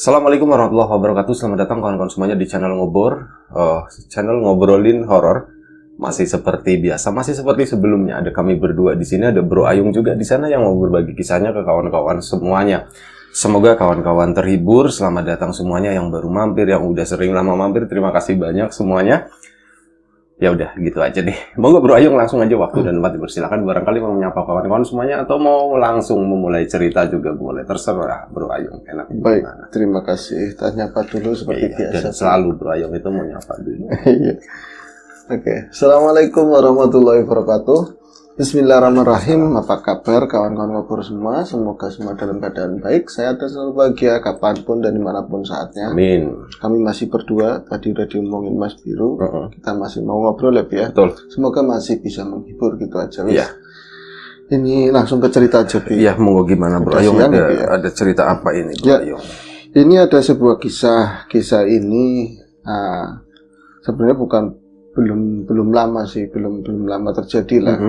Assalamualaikum warahmatullahi wabarakatuh. Selamat datang kawan-kawan semuanya di channel channel ngobrolin horor. Masih seperti biasa, masih seperti sebelumnya. Ada kami berdua di sini, ada Bro Ayung juga di sana yang mau berbagi kisahnya ke kawan-kawan semuanya. Semoga kawan-kawan terhibur. Selamat datang semuanya yang baru mampir, yang udah sering lama mampir. Terima kasih banyak semuanya. Ya udah gitu aja deh. Monggo Bro Ayung langsung aja waktu dan tempat dipersilakan. Barangkali mau menyapa kawan-kawan semuanya atau mau langsung memulai cerita juga boleh. Terserah Bro Ayung. Enak. Baik, terima kasih. Tanya apa dulu seperti biasa. Dan selalu Bro Ayung itu mau nyapa dulu. Oke. Assalamualaikum warahmatullahi wabarakatuh. Bismillahirrahmanirrahim. Apa kabar kawan-kawan ngobrol semua? Semoga semua dalam keadaan baik. Saya selalu bahagia kapanpun dan dimanapun saatnya. Amin. Kami masih berdua. Tadi udah diomongin Mas Biru. Kita masih mau ngobrol ya. Betul. Semoga masih bisa menghibur gitu aja. Iya. Ini langsung ke cerita aja. Iya, monggo gimana Bro Ayung? Ada cerita apa ini Bro Ayung? Ini ada sebuah kisah. Kisah ini sebenarnya belum lama sih, belum lama terjadi lah.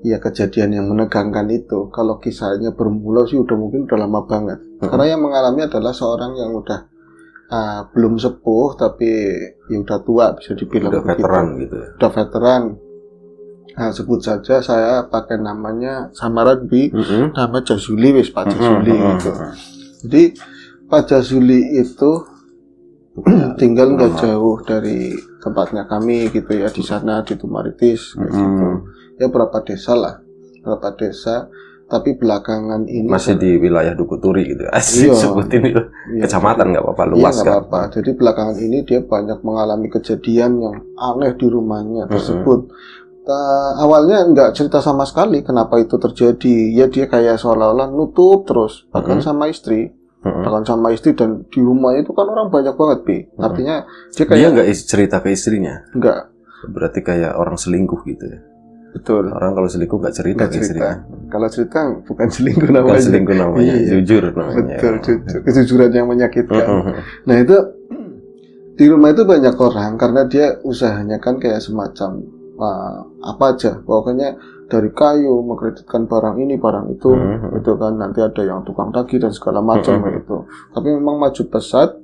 Ya kejadian yang menegangkan itu. Kalau kisahnya bermula sih mungkin udah lama banget. Karena yang mengalami adalah seorang yang udah belum sepuh tapi ya udah tua bisa dibilang udah begitu. Veteran gitu ya. Udah veteran. Nah, sebut saja saya pakai namanya samaran nama Jazuli wis Pak Jazuli gitu. Jadi Pak Jazuli itu tinggal nggak jauh dari tempatnya kami gitu ya, di sana di Tumaritis gitu. Ya berapa desa, tapi belakangan ini masih di wilayah Dukuturi gitu. Asik sebutin itu. Kecamatan nggak apa-apa, luas nggak apa-apa. Jadi belakangan ini dia banyak mengalami kejadian yang aneh di rumahnya tersebut. Awalnya nggak cerita sama sekali kenapa itu terjadi. Ya dia kayak seolah-olah nutup terus, bahkan sama istri. Bahkan sama istri, dan di rumahnya itu kan orang banyak banget, Bi. Artinya dia nggak cerita ke istrinya. Nggak. Berarti kayak orang selingkuh gitu ya. Betul. Orang kalau selingkuh nggak cerita ke istrinya. Kalau cerita bukan selingkuh namanya. Bukan selingkuh namanya, jujur namanya. Betul, jujur. Kejujuran yang menyakitkan. Nah itu di rumah itu banyak orang karena dia usahanya kan kayak semacam apa aja, pokoknya dari kayu mengkreditkan barang ini barang itu, itu kan nanti ada yang tukang tagih dan segala macam itu. Tapi memang maju pesat.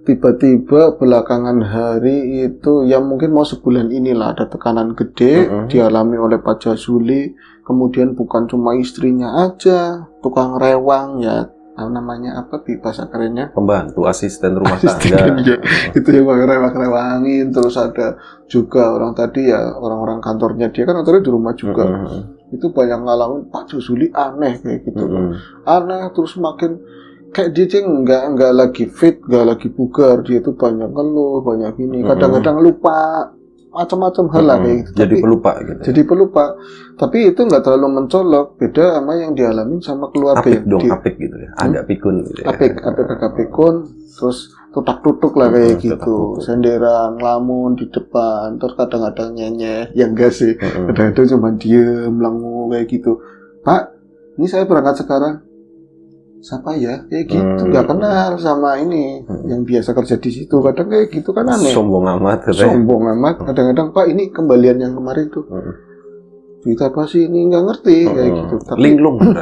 Tiba-tiba belakangan hari itu ya mungkin mau sebulan inilah ada tekanan gede dialami oleh Pak Jazuli. Kemudian bukan cuma istrinya aja, tukang rewang ya, namanya apa di bahasa kerennya, pembantu asisten rumah tangga itu yang rewang-rewangin. Terus ada juga orang tadi ya, orang-orang kantornya dia kan kantornya di rumah juga. Itu banyak ngalamin Pak Jazuli aneh kayak gitu. Aneh, terus makin kayak dia nggak lagi fit, nggak lagi bugar. Dia tuh banyak ngeluh, banyak ini. Kadang-kadang lupa macam-macam hal lah kayak gitu. Jadi pelupa gitu. Jadi pelupa. Tapi itu nggak terlalu mencolok. Beda sama yang dialamin sama keluarga. Apik dong, apik gitu ya. Agak pikun gitu ya. Apik pikun. Terus tutak-tutuk lah kayak gitu. Senderan, ngelamun di depan. Terus kadang-kadang nyenyeh. Ya enggak sih. Kadang-kadang cuma diem, lengu kayak gitu. Pak, ini saya berangkat sekarang. Siapa ya? Kayak gitu, nggak kenal sama ini yang biasa kerja di situ. Kadang kayak gitu kan aneh. Sombong amat. Sombong amat. Kadang-kadang Pak ini kembalian yang kemarin tuh. Duit apa sih ini, nggak ngerti kayak gitu. Tapi,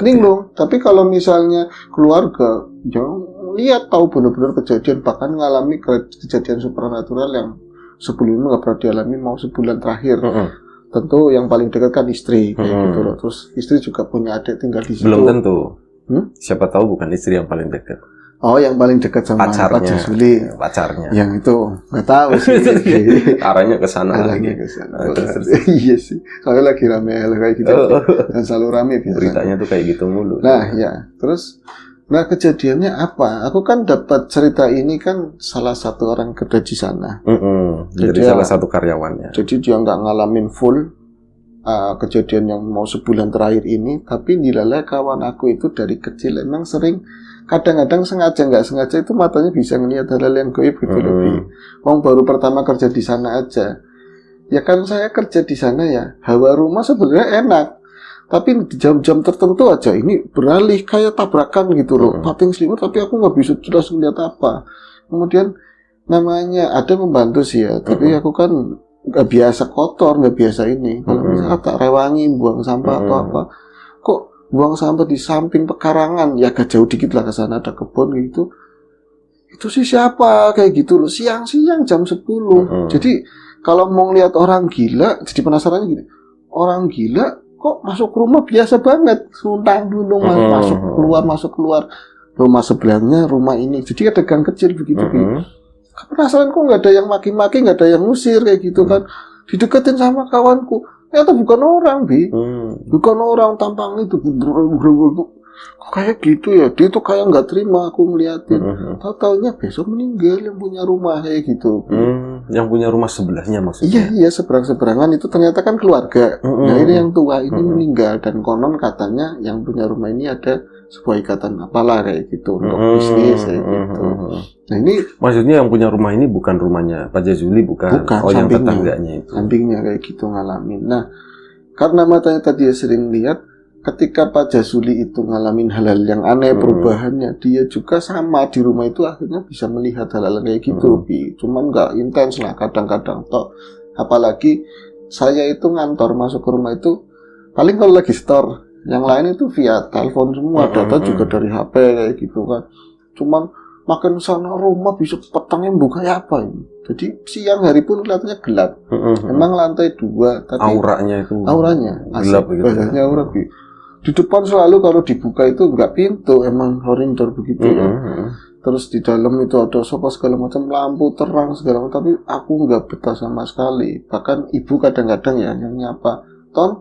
linglung. Tapi kalau misalnya keluarga, jangan lihat tahu benar-benar kejadian, bahkan ngalami kejadian supernatural yang sebelumnya nggak pernah dialami mau sebulan terakhir. Tentu yang paling dekat kan istri kayak gitu loh. Terus istri juga punya adik tinggal di situ. Belum tentu. Siapa tahu bukan istri yang paling dekat. Oh, yang paling dekat sama pacarnya, Pak Jazuli. Pacarnya. Yang itu nggak tahu sih. Arahnya ke sana lagi. Iya sih. Soalnya lagi rame kayak gitu. Dan selalu rame biasanya. Beritanya tuh kayak gitu mulu. Nah, ya. Terus kejadiannya apa? Aku kan dapat cerita ini kan salah satu orang kerja di sana. Jadi salah satu karyawannya. Jadi dia nggak ngalamin full kejadian yang mau sebulan terakhir ini, tapi nilai kawan aku itu dari kecil emang sering, kadang-kadang sengaja nggak sengaja itu matanya bisa ngelihat hal-hal yang gaib gitu lebih. Wong baru pertama kerja di sana aja, ya kan saya kerja di sana ya, hawa rumah sebenarnya enak, tapi di jam-jam tertentu aja ini beralih kayak tabrakan gitu loh, pating selimut tapi aku nggak bisa jelas ngeliat apa. Kemudian namanya ada membantu sih ya, tapi aku kan nggak biasa kotor, nggak biasa ini. Kalau misalnya tak rewangi, buang sampah atau apa, kok buang sampah di samping pekarangan, ya agak jauh dikit lah ke sana ada kebun gitu. Itu sih siapa kayak gitu loh, siang-siang jam 10. Jadi kalau mau lihat orang gila, jadi penasarannya gini, orang gila kok masuk rumah biasa banget, suntang dulu masuk keluar rumah sebelahnya, rumah ini, jadi ada gang kecil begitu. Penasaran kok nggak ada yang maki-maki, nggak ada yang ngusir kayak gitu kan, dideketin sama kawanku, ternyata bukan orang bukan orang, tampangnya itu kok kayak gitu ya, dia tuh kayak nggak terima aku ngeliatin. Tahu-taunya besok meninggal yang punya rumah kayak gitu. Yang punya rumah sebelahnya maksudnya? Iya seberang-seberangan itu ternyata kan keluarga. Nah ini yang tua ini meninggal, dan konon katanya yang punya rumah ini ada sebuah ikatan apalah kayak gitu untuk bisnis kayak gitu. Nah ini maksudnya yang punya rumah ini bukan rumahnya Pak Jazuli, bukan oh yang tetangganya itu. Sampingnya kayak gitu ngalamin. Nah karena matanya tadi sering lihat, ketika Pak Jazuli itu ngalamin hal-hal yang aneh perubahannya, dia juga sama di rumah itu akhirnya bisa melihat hal-hal kayak gitu. Cuman nggak intens lah, kadang-kadang toh. Apalagi saya itu ngantor masuk ke rumah itu paling kalau lagi store, yang lain itu via telepon semua, data juga dari HP kayak gitu kan. Cuman makin sana rumah bisa petangnya buka ya apa ini. Jadi siang hari pun kelihatannya gelap. Memang lantai 2, tapi auranya gelap gitu. Bahasanya aura di depan selalu kalau dibuka itu nggak pintu, emang koridor begitu ya. Terus di dalam itu ada sofa segala macam, lampu terang segala macam, tapi aku nggak betah sama sekali. Bahkan ibu kadang-kadang ya yang nyapa, Ton,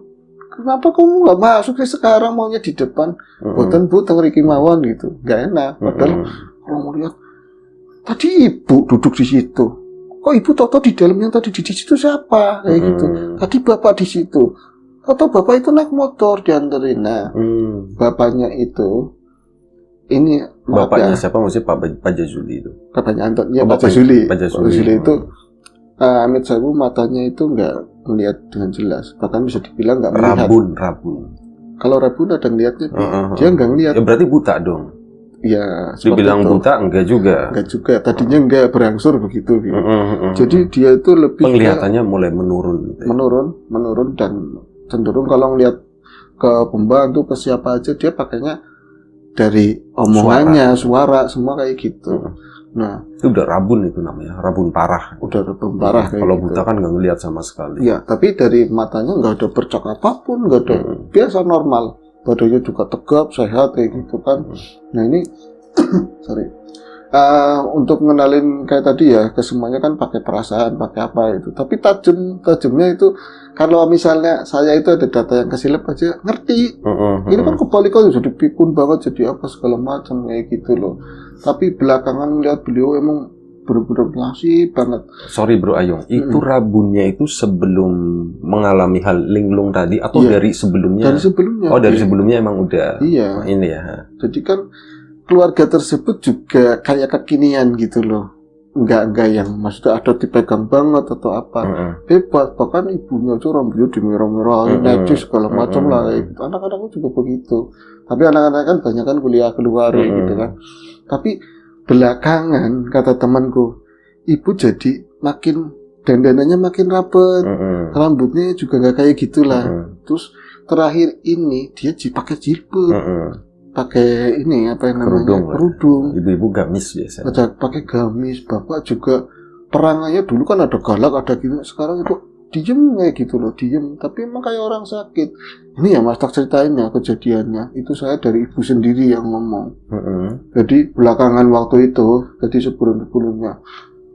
kenapa kamu nggak masuk sih sekarang, maunya di depan? Boten bu, tengriki mawon gitu, nggak enak. Padahal kalau mau lihat, tadi ibu duduk di situ. Kok ibu toto di dalam, yang tadi di situ siapa? Kayak gitu. Tadi bapak di situ. Atau bapak itu naik motor dianterin. Nah, bapaknya itu ini bapaknya siapa, maksudnya Pak Jazuli itu? Bapaknya Anton, ya Pak Jazuli. Pak Jazuli itu Amit Sabu matanya itu nggak melihat dengan jelas, bahkan bisa dibilang nggak melihat. Rabun. Kalau rabun ada ngelihatnya, dia nggak ngelihat. Ya berarti buta dong. Ya, dibilang itu. Buta enggak juga. Tadinya enggak, berangsur begitu. Jadi dia itu lebih penglihatannya mulai menurun. Gitu ya? Menurun dan cenderung kalau ngelihat ke pembantu, ke siapa aja, dia pakainya dari omongannya, suara semua kayak gitu. Nah, itu udah rabun, itu namanya rabun parah. Udah rabun parah. Kalau gitu. buta kan nggak ngelihat sama sekali. Ya, tapi dari matanya nggak ada bercak apapun, nggak ada, biasa normal. Badannya juga tegap, sehat kayak gitu kan. Nah ini, sorry. Untuk mengenalin kayak tadi ya, ke semuanya kan pakai perasaan, pakai apa itu. Tapi tajamnya itu, kalau misalnya saya itu ada data yang kesilap aja, ngerti. Ini kan kebalikan, jadi pikun banget, jadi apa segala macam kayak gitu loh. Tapi belakangan melihat beliau emang benar-benar ngasih banget. Sorry Bro Ayung, itu rabunnya itu sebelum mengalami hal linglung tadi atau dari sebelumnya? Dari sebelumnya. Oh, dari sebelumnya emang udah. Iya. Ini ya. Jadi kan keluarga tersebut juga kayak kekinian gitu loh, enggak yang maksudnya ada dipegang banget atau apa. Hebat, bahkan ibunya tuh rambutnya dimerah-merahin, necis segala macam lah gitu. Anak-anaknya juga begitu, tapi anak-anak kan banyak kan kuliah keluar gitu kan. Tapi belakangan kata temanku, ibu jadi makin dandanannya makin rapet, rambutnya juga nggak kayak gitulah. Terus terakhir ini dia pakai jilbab. Pakai ini apa yang namanya kerudung. Ibu-ibu gamis biasanya. Pakai gamis. Bapak juga perangannya dulu kan ada galak, ada gitu. Sekarang itu diem kayak gitu loh, diem. Tapi emang kayak orang sakit. Ini ya Mas tak ceritain ya kejadiannya. Itu saya dari ibu sendiri yang ngomong. Jadi belakangan waktu itu, jadi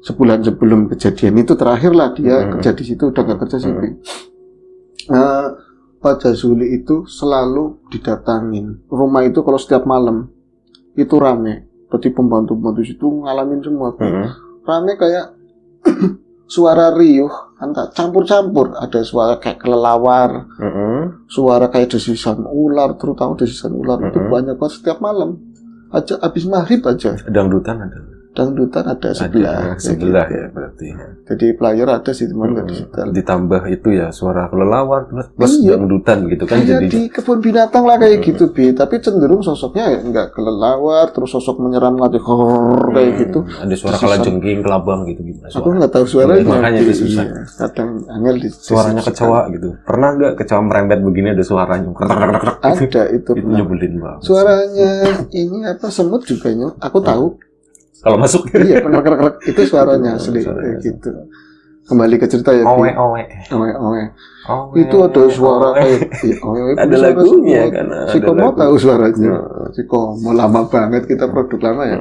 sebulan sebelum kejadian itu terakhir lah dia kerja di situ, udah gak kerja sini. Pak Jazuli itu selalu didatangin. Rumah itu kalau setiap malam itu rame. Berarti pembantu-pembantu situ ngalamin semua. Rame kayak suara riuh, antara campur-campur. Ada suara kayak kelelawar, suara kayak desisan ular, terutama desisan ular itu banyak banget setiap malam. Aja habis maghrib aja. Dangdutan ada. dangdutan ada sebelah. Sebelah Kayak ya berarti. gitu. Jadi player ada sih teman nggak disetel. Ditambah itu ya suara kelelawar plus Iya. dangdutan gitu kan Kayak jadi. di kebun binatang lah kayak gitu Bi, tapi cenderung sosoknya ya nggak kelelawar, terus sosok menyeram kayak gitu. Ada suara kalajengking, kelabang gitu gimana Aku suara. nggak tahu suaranya. Makanya itu susah. Iya, kadang angel di Suaranya kecoa gitu. Pernah nggak kecoa merembet begini ada suaranya? ada itu. Itu pernah. nyebelin banget. Suaranya ini apa semut juga aku tahu. Kalau masuk Iya, benar itu suaranya asli Suaranya. kayak gitu. Kembali ke cerita ya. owe Bi. owe. Owe. Itu ada suara kayak owe. Ada lagunya kan. Si Komo tahu suaranya. Si Komo lama banget kita produk lama ya.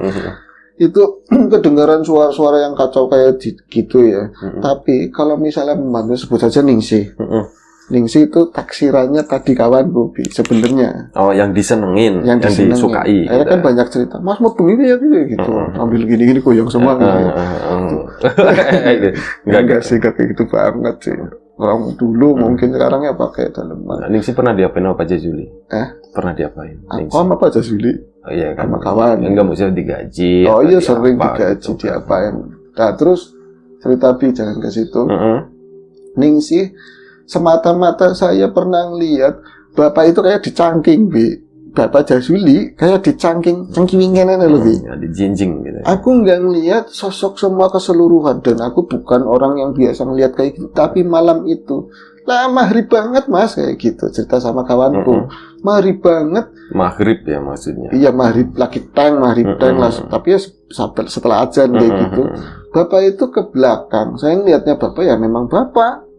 Itu kedengaran suara-suara yang kacau kayak gitu ya. Tapi kalau misalnya membantu sebut saja Ningsih. Ningsih itu taksirannya tadi kawanku Bi sebenarnya. Oh, yang disenengin, yang disenengin. disukai. Akhirnya kan banyak cerita. Mas mau begini ya gitu. Ambil gini-gini koyong semua. Enggak sih kayak gitu banget sih. Orang dulu mungkin sekarang ya pakai daleman. Ningsih pernah diapain apa aja Juli? Pernah diapain? Aku sama apa aja Juli? Oh iya kan. Sama kawan. Enggak maksudnya digaji. Oh iya atau sering diapa digaji gitu. diapain. Nah terus cerita Bi jangan ke situ. Ningsih semata-mata saya pernah lihat bapak itu kayak dicangking Bi. Bapak Jazuli kayak dicangking cengkiwingan loh Bi. Ya, dijinjing gitu. Aku nggak ngelihat sosok semua keseluruhan dan aku bukan orang yang biasa ngelihat kayak gitu. Tapi malam itu lah maghrib banget mas kayak gitu cerita sama kawanku. Maghrib banget. Maghrib ya maksudnya. Iya maghrib lagi maghrib lah. Tapi ya sampai setelah azan kayak gitu. Bapak itu ke belakang. Saya ngelihatnya bapak ya memang bapak.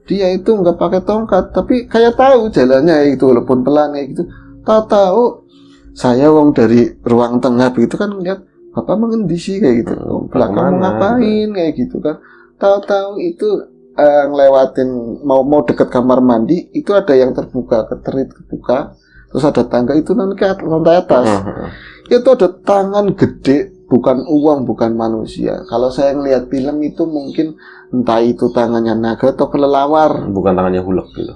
Dia itu nggak pakai tongkat, tapi kayak tahu jalannya itu walaupun pelan kayak gitu. Tahu saya wong dari ruang tengah begitu kan ngeliat bapak mengendi sih kayak gitu. Belakang mau ngapain kayak gitu kan. Tahu-tahu itu ngelewatin mau deket kamar mandi itu ada yang terbuka kebuka. Terus ada tangga itu nanti ke lantai atas. Itu ada tangan gede. Bukan uang, bukan manusia. Kalau saya ngelihat film itu mungkin entah itu tangannya naga atau kelelawar. Bukan tangannya Hulk gitu.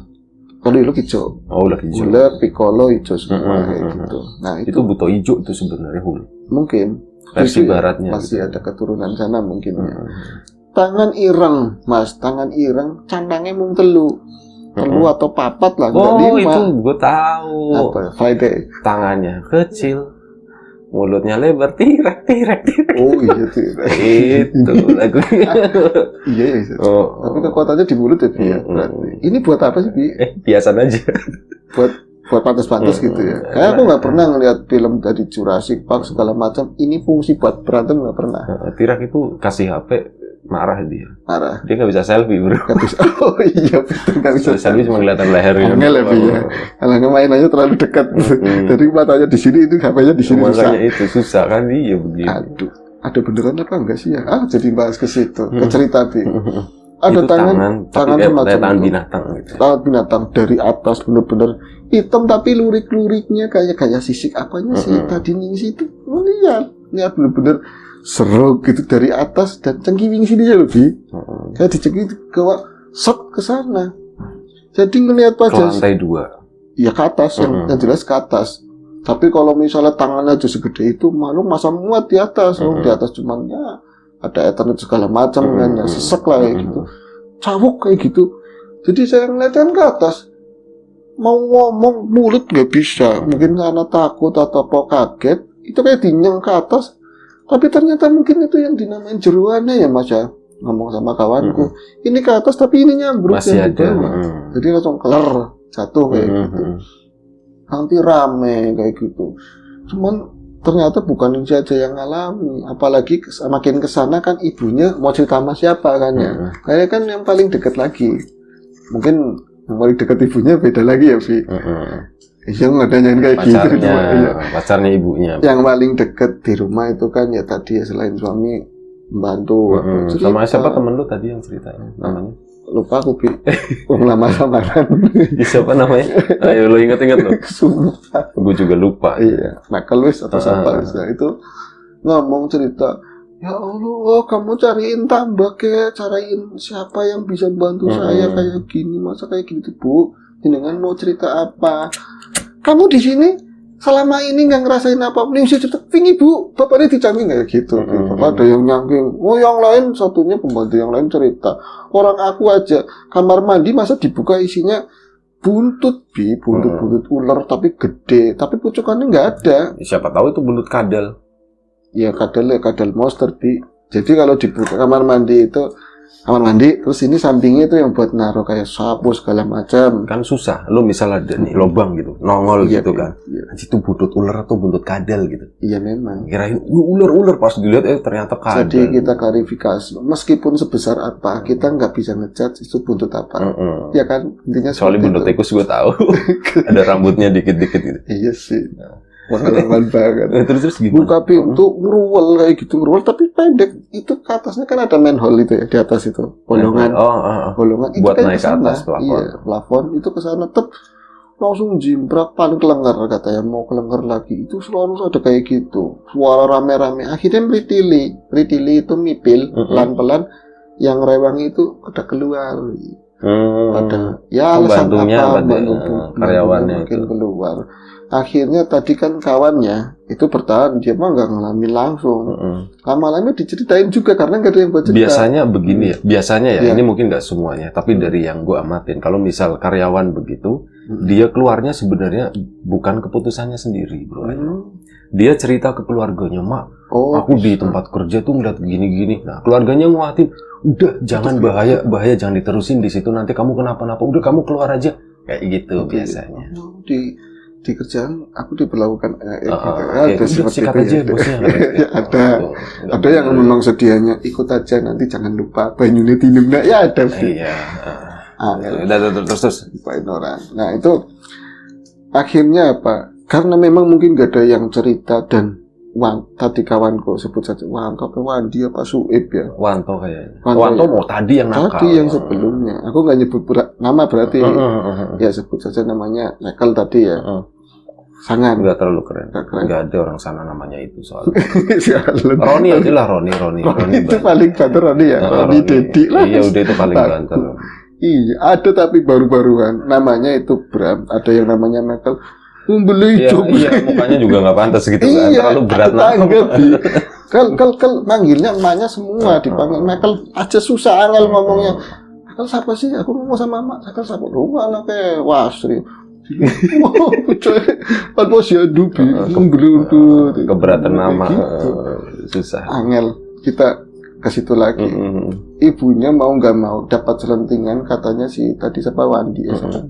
Kalau itu hijau. Oh, Hulk hijau. Hulk, Piccolo hijau semua kayak gitu. Nah itu buto hijau itu sebenarnya Hulk. Mungkin. Versi baratnya. Masih gitu. Ada keturunan sana mungkin. Tangan ireng, mas. Tangan ireng, candangnya mung telu atau papat lah. Oh, lima. itu gue tahu. Apa? Friday. Tangannya kecil. Mulutnya lebar, tirek. Oh iya tirek. Itu lagunya. Iya. Tapi kekuatannya di mulut ya Bi ya. Ini buat apa sih Bi? Biasa aja. Buat pantas-pantas gitu ya. Kayak aku nggak pernah ngeliat film dari Jurassic Park segala macam. Ini fungsi buat berantem nggak pernah. Tirek itu kasih HP marah dia. Marah. Dia nggak bisa selfie bro. Gak bisa. Oh iya betul nggak bisa selfie cuma kelihatan lehernya. Angel ya Bi ya. Kalau mainannya terlalu dekat. Jadi matanya di sini itu HP-nya di sini. Makanya itu susah kan iya begini. Aduh. Ada beneran apa enggak sih ya? Jadi bahas ke situ, ke cerita Bi. Ada itu tangan semacam tangan binatang gitu. Tangan binatang dari atas bener-bener hitam tapi lurik-luriknya kayak sisik apanya sih tadi Ningsih itu lihat bener-bener seru gitu dari atas dan cengkiwing sini ya lebih kayak dicengking ke set ke sana. Jadi ngelihat ke lantai 2. Ya ke atas yang jelas ke atas. Tapi kalau misalnya tangannya aja segede itu malu masa muat di atas. Di atas cuman ya ada Ethernet segala macam kan ya sesek lah kayak gitu. Cawuk kayak gitu. Jadi saya ngeliatkan ke atas. Mau ngomong mulut nggak bisa. Mungkin karena takut atau apa kaget. Itu kayak dinyeng ke atas. Tapi ternyata mungkin itu yang dinamain jeruannya ya mas ya. Ngomong sama kawanku. Ini ke atas tapi ini nyambruk. Masih ada. Jadi langsung keler jatuh kayak gitu. Nanti rame kayak gitu. Cuman ternyata bukan Ningsih aja yang ngalami. Apalagi makin kesana kan ibunya mau cerita sama siapa kan ya. Kayaknya kan yang paling dekat lagi. Mungkin yang paling dekat ibunya beda lagi ya Bi. Iya nggak ada yang kayak gitu. Pacarnya ibunya. Yang paling dekat di rumah itu kan ya tadi ya selain suami membantu. Sama siapa temen lu tadi yang ceritanya namanya? Lupa aku Bi. Lama samaran. Siapa namanya? Ayo lo ingat-ingat lo. Sumpah. Gue juga lupa. Iya. Michael Lewis atau siapa itu ngomong cerita. Ya Allah, kamu cariin tambah cariin siapa yang bisa bantu saya kayak gini, masa kayak gitu Bu? Jenengan mau cerita apa? Kamu di sini selama ini nggak ngerasain apa, nih sih cerita, ping ibu, bapaknya dicangking kayak gitu. Bapak ada yang nyangking, oh yang lain satunya pembantu yang lain cerita, orang aku aja kamar mandi masa dibuka isinya buntut ular tapi gede, tapi pucukannya nggak ada. Siapa tahu itu buntut kadal. Ya kadal monster bi. Jadi kalau dibuka kamar mandi itu terus ini sampingnya itu yang buat naruh kayak sapu segala macam. Kan susah. Lo misal ada nih lubang gitu, nongol gitu kan. Iya. Itu buntut ular atau buntut kadal gitu. Iya memang. Kirain ular pas dilihat ternyata kadal. Jadi kita klarifikasi, meskipun sebesar apa kita nggak bisa ngejudge itu buntut apa. Ya kan intinya. Soalnya buntut tikus gue tahu. Ada rambutnya dikit-dikit gitu. Iya sih. Pengalaman banget. Terus gimana? Buka pintu ngeruwel kayak gitu, ngeruwel tapi pendek. Itu ke atasnya kan ada manhole itu ya, di atas itu bolongan. Bolongan itu buat kan naik ke atas plafon. Iya, plafon itu ke sana langsung jimbrak paling kelengar katanya mau kelengar lagi. Itu selalu ada kayak gitu. Suara rame-rame. Akhirnya Ritili itu mipil pelan-pelan, yang rewang itu ada keluar. Ada ya alasan apa karyawannya mungkin keluar. Akhirnya tadi kan kawannya itu bertahan, dia mah nggak ngalamin langsung. Lama-lama diceritain juga karena nggak ada yang baca. Biasanya begini ya, ini mungkin nggak semuanya, tapi dari yang gue amatin, kalau misal karyawan begitu, dia keluarnya sebenarnya bukan keputusannya sendiri, bro. Dia cerita ke keluarganya, mak, aku di tempat kerja tuh ngeliat gini-gini. Nah, keluarganya nguatin, udah jangan bahaya jangan diterusin di situ, nanti kamu kenapa-napa, udah kamu keluar aja, kayak gitu biasanya. Di kerjaan aku diperlakukan ada seperti itu aja, bosnya. ada yang memang sedianya ikut aja, nanti jangan lupa banyune tinum. Nah ya ada. Iya. Terus orang. Nah itu akhirnya apa? Karena memang mungkin gak ada yang cerita dan tadi kawanku sebut saja Wanto apa Wandi apa Suib ya. Wanto kayaknya. Wanto mau tadi yang nakal. Tadi yang sebelumnya. Aku nggak nyebut nama berarti. Ya sebut saja namanya nakal tadi ya. Sangat. Nggak terlalu keren. Nggak ada orang sana namanya itu soalnya. Roni aja lah Roni itu paling banter Roni ya. Roni Dedi lah. Iya udah itu paling banter. Iya ada tapi baru-baruan namanya itu Bram. Ada yang namanya nakal. Membeli iya, mukanya juga nggak pantas gitu kan, terlalu berat Kel manggilnya emaknya semua dipanggil Michael aja susah angel ngomongnya. Michael siapa sih? Aku ngomong sama emak. Michael siapa? Lu anaknya Wasri. Mau kan posyandu membeli untuk keberatan nama susah. Angel kita ke situ lagi. Ibunya mau nggak mau dapat selentingan katanya si tadi siapa Wandi ya sama.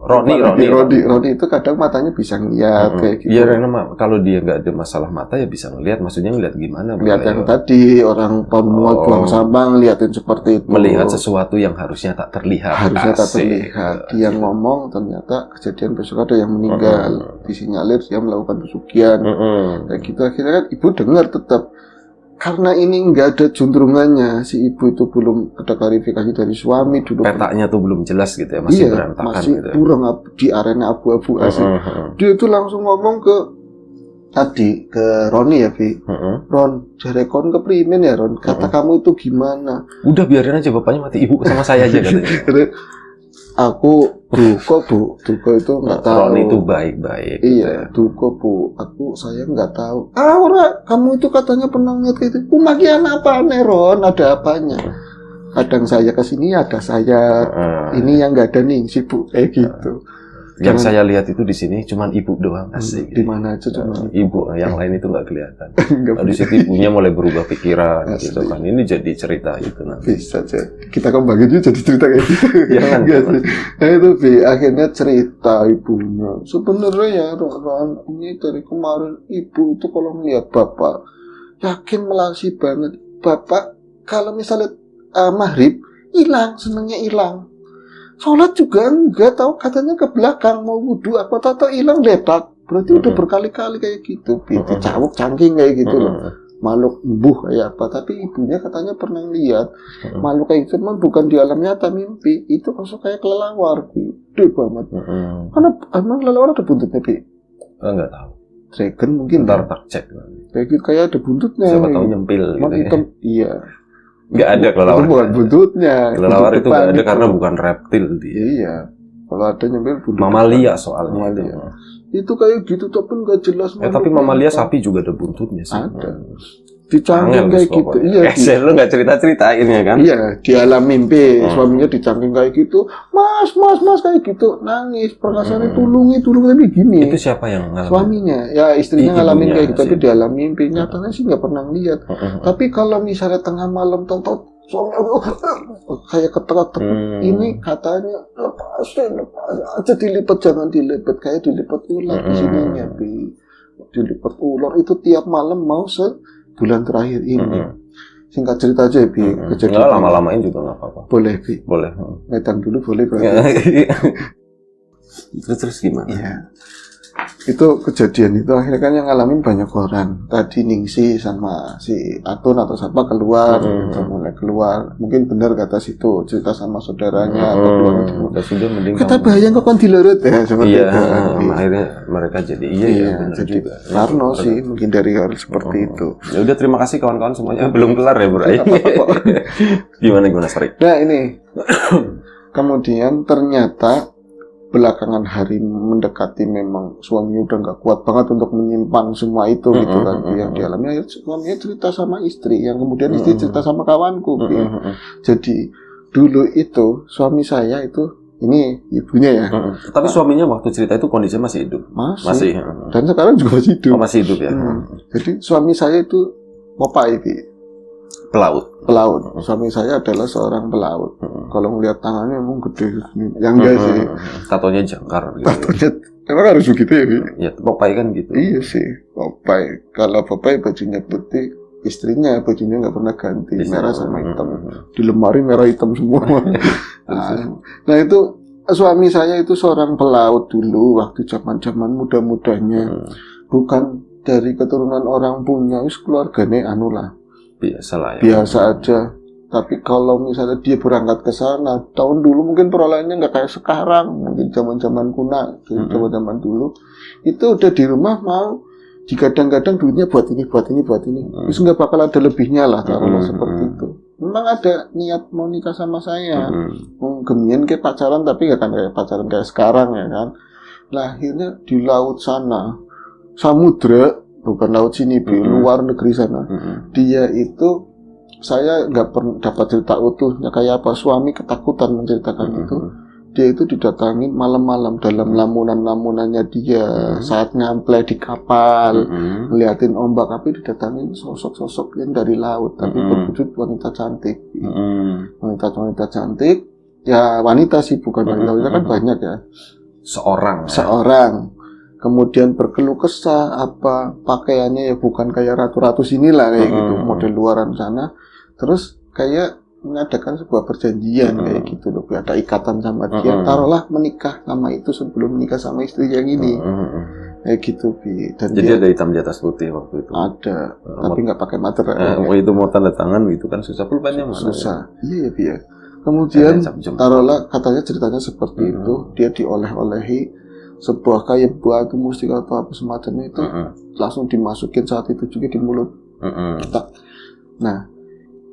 Roni itu kadang matanya bisa ngeliat kayak gitu. Iya, kalau dia nggak ada masalah mata ya bisa ngeliat. Maksudnya ngeliat gimana? Lihat yang tadi orang muat buang sampah ngeliatin seperti itu. Melihat sesuatu yang harusnya tak terlihat. Dia ngomong ternyata kejadian besok ada yang meninggal. Disinyalir dia melakukan pesugihan. Kayak gitu akhirnya kan ibu dengar tetap. Karena ini nggak ada juntrungannya, si ibu itu belum ada klarifikasi dari suami dulu. Petanya tuh belum jelas gitu ya, masih berantakan masih gitu. Kurang di arena abu-abu asli. Dia itu langsung ngomong ke Roni ya, Vi. Ron, jarekon keprimen ya Ron. Kata kamu itu gimana? Udah biarin aja bapaknya mati, ibu sama saya aja katanya. Aku duko itu nggak tahu. Ron itu baik-baik. Iya, duko bu. Saya nggak tahu. Ora, kamu itu katanya pernah ngeliat kayak itu. Umakian apa nih Ron? Ada apanya? Kadang saya kesini ada saya. Ini yang nggak ada nih, sibuk kayak gitu. Yang saya lihat itu di sini cuman ibu doang asik. Di mana aja cuma ibu, yang lain itu nggak kelihatan. Di situ ibunya mulai berubah pikiran gitu kan. Ini jadi cerita itu nanti. Bisa aja. Kita kembangin juga jadi cerita kayak gitu. Jangan. Nah itu akhirnya cerita ibunya. Sebenarnya ya Ron, ini dari kemarin ibu itu kalau melihat bapak yakin melasi banget. Bapak kalau misalnya maghrib hilang, senengnya hilang. Sholat juga enggak tahu katanya ke belakang mau wudhu apa tahu hilang letak berarti udah berkali-kali kayak gitu cawuk cangking kayak gitu loh makhluk embuh kayak apa tapi ibunya katanya pernah lihat makhluk kayak gitu bukan di alam nyata mimpi itu masuk kayak kelelawar gede banget karena emang kelelawar ada buntutnya enggak tahu dragon mungkin ntar tak cek kayak gitu kayak ada buntutnya siapa tahu nyempil gitu iya. Nggak ada kelelawar. Itu bukan buntutnya. Kelelawar itu nggak ada karena bukan reptil dia. Iya. Kalau ada nyempil buntut. Mamalia soalnya. Mamalia. itu kayak gitu tapi nggak jelas. Tapi Mama lihat sapi juga ada buntutnya sih. Ada. Dicangking kayak gitu. Iya, lu nggak cerita-ceritain ya kan? Iya, di alam mimpi suaminya dicangking kayak gitu. Mas kayak gitu, nangis. Perkasannya tulungi tapi gini. Itu siapa yang ngalamin? Suaminya, ya istrinya ngalamin kayak gitu, tapi sih. di alam mimpi. Nyatanya sih nggak pernah lihat. Tapi kalau misalnya tengah malam tahu-tahu suami kayak ketek-ketek, ini katanya lepas aja, dilipat, jangan dilipat, kayak dilipat ular di sininya, dilipat ular itu tiap malam mau bulan terakhir ini. Singkat cerita aja, Bi. Kejadian nggak lama-lamain juga nggak apa-apa. Boleh, Bi. Boleh. Ngedang dulu boleh berarti. Terus gimana? Iya. Itu kejadian itu akhirnya kan yang ngalamin banyak orang. Tadi Ningsi sama si Atun atau siapa keluar, mulai keluar. Mungkin benar kata situ, cerita sama saudaranya atau keluar. Sudah mending. Kata bahaya kok kan dilerut ya seperti itu. Akhirnya mereka jadi benar jadi juga. Karno sih mungkin dari hal seperti itu. Ya udah, terima kasih kawan-kawan semuanya. Belum kelar ya, Bro. Gimana sorry. Nah, ini. Kemudian ternyata belakangan hari mendekati memang suaminya udah nggak kuat banget untuk menyimpan semua itu gitu kan, yang dialami. Suaminya cerita sama istri, yang kemudian istri cerita sama kawanku. Jadi dulu itu suami saya itu, ini ibunya ya. Tapi suaminya waktu cerita itu kondisinya masih hidup. Masih. Dan sekarang juga masih hidup. Masih hidup ya. Jadi suami saya itu Popai, pelaut. Suami saya adalah seorang pelaut. Kalau melihat tangannya emang gede, yang enggak sih. Tatonya jangkar. Gitu. Tatonya emang harus begitu ya, Bi? Ya, Popeye kan gitu. Iya sih, Popeye. Kalau Popeye bajunya putih, istrinya bajunya nggak pernah ganti, merah sama hitam. Di lemari merah hitam semua. Nah itu suami saya itu seorang pelaut dulu waktu zaman muda-mudanya. Bukan dari keturunan orang punya, keluarganya lah. Biasa aja. Tapi kalau misalnya dia berangkat ke sana, tahun dulu mungkin perolehannya nggak kayak sekarang, mungkin zaman kuna, zaman dulu itu udah di rumah mau digadang-gadang duitnya buat ini. Terus nggak bakal ada lebihnya lah kalau seperti itu. Memang ada niat mau nikah sama saya, gemian kayak pacaran, tapi nggak kan kayak pacaran kayak sekarang ya kan. Nah akhirnya di laut sana, samudra, bukan laut sini, luar negeri sana. Dia itu, saya nggak pernah dapat cerita utuhnya kayak apa. Suami ketakutan menceritakan itu. Dia itu didatangin malam-malam dalam lamunan-lamunannya dia saat ngampleh di kapal, ngeliatin ombak, tapi didatangin sosok-sosok yang dari laut, tapi berwujud wanita cantik. Wanita cantik, ya wanita sih, bukan wanita kan banyak ya. Seorang. Kemudian berkeluh kesah, apa pakaiannya ya bukan kayak ratu-ratu sinilah kayak gitu, model luaran sana. Terus kayak mengadakan sebuah perjanjian kayak gitu loh, ada ikatan sama dia, taruhlah menikah sama itu sebelum menikah sama istri yang ini. Kayak gitu, Bi. Dan jadi ada hitam di atas putih waktu itu. Ada, tapi nggak pakai materai. Itu mau tanda tangan gitu kan susah, pulpennya mana? Susah. Iya, Bi ya. Kemudian taruhlah katanya ceritanya seperti itu, dia dioleh-olehi sebuah kayak batu mustika atau apa semacamnya itu, langsung dimasukin saat itu juga di mulut. Nah,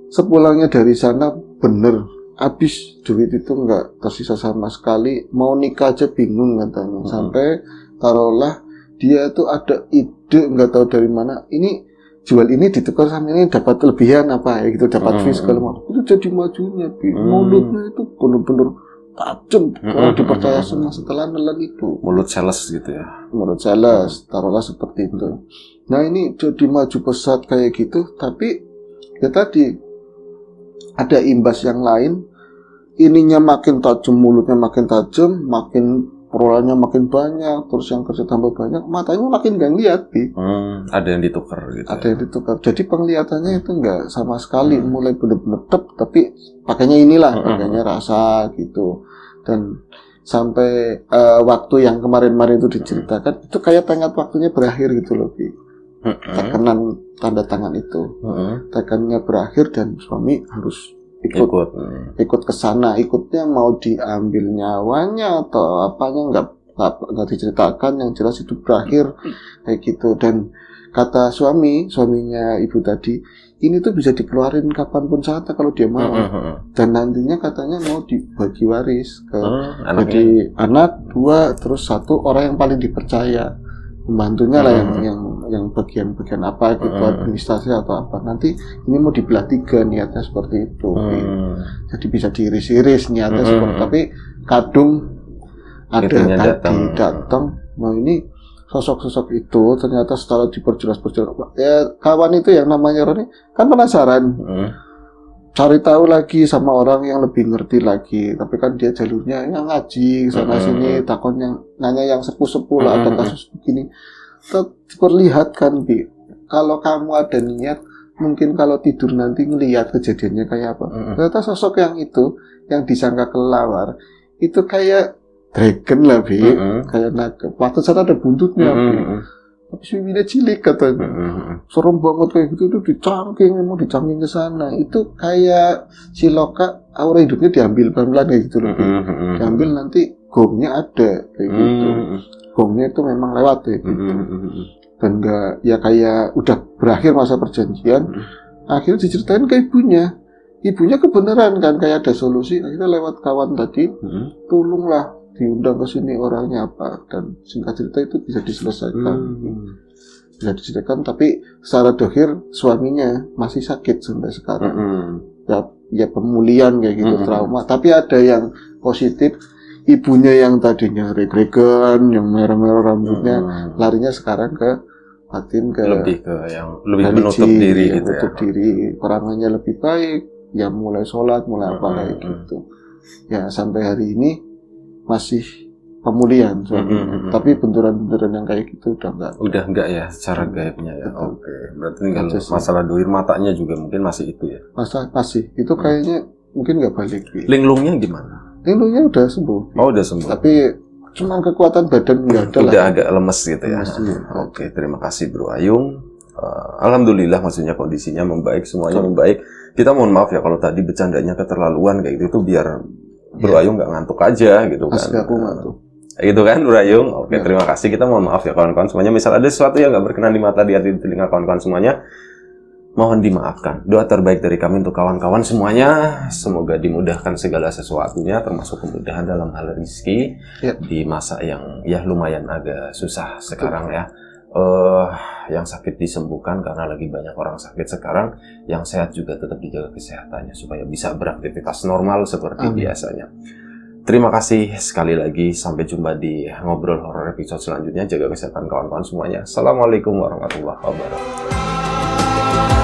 sepulangnya dari sana bener habis duit itu nggak tersisa sama sekali, mau nikah aja bingung katanya. Sampai taruhlah dia tuh ada ide nggak tahu dari mana, ini jual ini ditukar sama ini dapat kelebihan apa ya gitu, dapat fee segala macam. Itu jadi majunya, mulutnya itu bener-bener tajam kalau dipercaya semua setelah nelan itu. Mulut sales gitu ya. Mulut sales, taruhlah seperti itu. Nah ini jadi maju pesat kayak gitu, tapi ya tadi ada imbas yang lain. Ininya makin tajam, mulutnya makin tajam, makin perolehannya makin banyak, terus yang kerja tambah banyak, matanya makin gak lihat, Bi. Ada yang ditukar gitu. Ada yang ditukar. Jadi penglihatannya itu nggak sama sekali, mulai bener-bener tapi pakainya inilah, pakainya rasa gitu. Dan sampai waktu yang kemarin-kemarin itu diceritakan, itu kayak tenggat waktunya berakhir gitu loh, Bi. Tekanan tanda tangan itu, tekannya berakhir dan suami harus ikut ke sana. Ikutnya mau diambil nyawanya atau apanya nggak diceritakan, yang jelas itu berakhir kayak gitu. Dan kata suaminya ibu tadi, ini tuh bisa dikeluarin kapanpun saatnya kalau dia mau. Dan nantinya katanya mau dibagi waris ke jadi anak 2, terus 1 orang yang paling dipercaya, pembantunya lah yang bagian-bagian apa gitu, administrasi atau apa. Nanti ini mau dibelah 3 niatnya seperti itu. Jadi bisa diiris-iris niatnya seperti, tapi kadung ada tadi datang. Nah ini sosok-sosok itu ternyata setelah diperjelas ya kawan itu yang namanya Roni kan penasaran, cari tahu lagi sama orang yang lebih ngerti lagi, tapi kan dia jalurnya yang ngaji sana sini, takon yang nanya yang sepuh-sepuh lah, ada kasus begini. Terlihatkan Bi, kalau kamu ada niat, mungkin kalau tidur nanti ngelihat kejadiannya kayak apa. Ternyata sosok yang itu yang disangka kelawar itu kayak dragon lah Bi, kayak naga. Waktu sana ada buntutnya Bi, tapi suwinya cilik katanya. Serem banget kayak gitu, itu dicangking, mau dicangking ke sana. Itu kayak si Loka, aura hidupnya diambil pelan-pelan kayak gitu loh Bi. Diambil nanti gongnya ada kayak gitu. Gongnya itu memang lewat ya gitu. Dan enggak ya kayak udah berakhir masa perjanjian, akhirnya diceritain ke ibunya. Ibunya kebenaran kan kayak ada solusi, akhirnya lewat kawan tadi, tolonglah diundang ke sini orangnya apa, dan singkat cerita itu bisa diselesaikan. Bisa diselesaikan, tapi secara dohir suaminya masih sakit sampai sekarang. Ya pemulihan kayak gitu, trauma. Tapi ada yang positif, ibunya yang tadinya reg-regan, yang merah-merah rambutnya, larinya sekarang ke batin, ke lebih ke yang lebih menutup diri gitu ya. Menutup diri, perangannya lebih baik, ya mulai sholat, mulai apa kayak gitu. Ya sampai hari ini masih pemulihan suaminya. Tapi benturan-benturan yang kayak gitu udah enggak ya secara gaibnya ya. Oke. Berarti tinggal masalah dohir matanya juga mungkin masih itu ya. Masih. Itu kayaknya mungkin enggak balik. Linglungnya gimana? Linglungnya udah sembuh. Oh, udah sembuh. Tapi cuma kekuatan badan enggak ada. Udah agak lemes gitu ya. Oke, terima kasih Bro Ayung. Alhamdulillah maksudnya kondisinya membaik, semuanya membaik. Kita mohon maaf ya kalau tadi bercandanya keterlaluan kayak gitu, biar Bro Ayung nggak ngantuk aja gitu kan. Asli aku ngantuk. Gitu kan Bro Ayung. Oke, terima kasih. Kita mohon maaf ya kawan-kawan semuanya. Misal ada sesuatu yang nggak berkenan di mata, di hati, di telinga kawan-kawan semuanya, mohon dimaafkan. Doa terbaik dari kami untuk kawan-kawan semuanya. Semoga dimudahkan segala sesuatunya, termasuk kemudahan dalam hal rezeki di masa yang ya lumayan agak susah sekarang ya. Yang sakit disembuhkan karena lagi banyak orang sakit sekarang, yang sehat juga tetap dijaga kesehatannya supaya bisa beraktivitas normal seperti biasanya. Terima kasih sekali lagi, sampai jumpa di Ngobrol Horor episode selanjutnya. Jaga kesehatan kawan-kawan semuanya. Assalamualaikum warahmatullahi wabarakatuh.